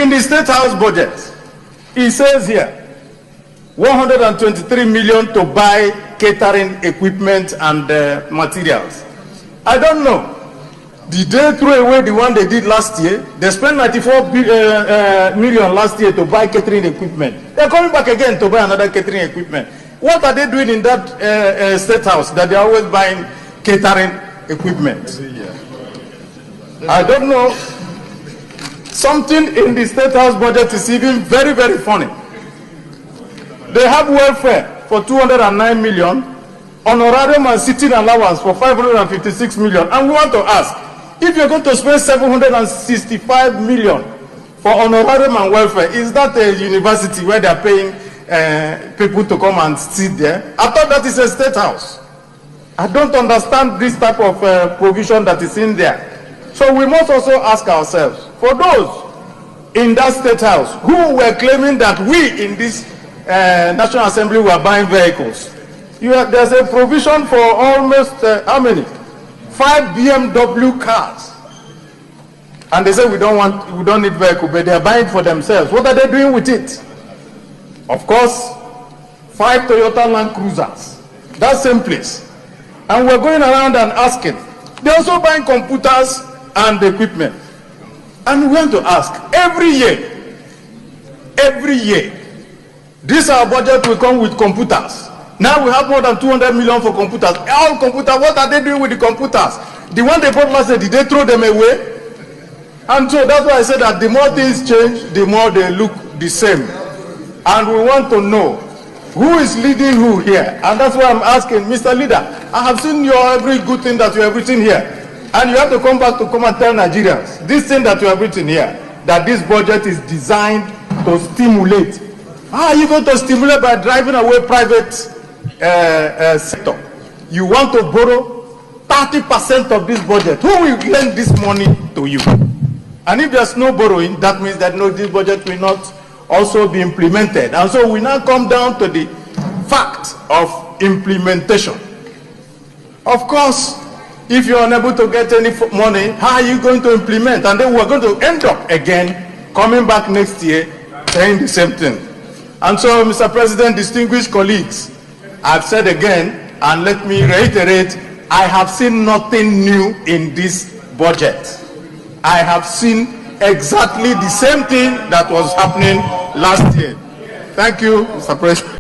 In the State House budget, it says here, 123 million to buy catering equipment and materials. I don't know. Did they throw away the one they did last year? They spent 94 million last year to buy catering equipment. They're coming back again to buy another catering equipment. What are they doing in that State House that they're always buying catering equipment? I don't know. Something in the State House budget is even very, very funny. They have welfare for 209 million, honorarium and sitting allowance for 556 million. And we want to ask, if you're going to spend 765 million for honorarium and welfare, is that a university where they're paying people to come and sit there? I thought that is a State House. I don't understand this type of provision that is in there. So we must also ask ourselves, for those in that State House who were claiming that we in this National Assembly were buying vehicles, there's a provision for almost, how many? 5 BMW cars. And they say we don't need vehicle, but they are buying for themselves. What are they doing with it? Of course, 5 Toyota Land Cruisers. That same place. And we're going around and asking. They're also buying computers and equipment. And we want to ask, every year, this our budget will come with computers. Now we have more than 200 million for computers. All computers, what are they doing with the computers? The one they bought last year, did they throw them away? And so that's why I said that the more things change, the more they look the same. And we want to know who is leading who here. And that's why I'm asking, Mr. Leader, I have seen your every good thing that you have written here. And you have to come back to come and tell Nigerians, this thing that you have written here, that this budget is designed to stimulate. How are you going to stimulate by driving away private sector? You want to borrow 30% of this budget. Who will lend this money to you? And if there's no borrowing, that means that no, this budget will not also be implemented. And so we now come down to the fact of implementation. Of course, if you're unable to get any money, how are you going to implement? And then we're going to end up again coming back next year saying the same thing. And so, Mr. President, distinguished colleagues, I've said again, and let me reiterate, I have seen nothing new in this budget. I have seen exactly the same thing that was happening last year. Thank you, Mr. President.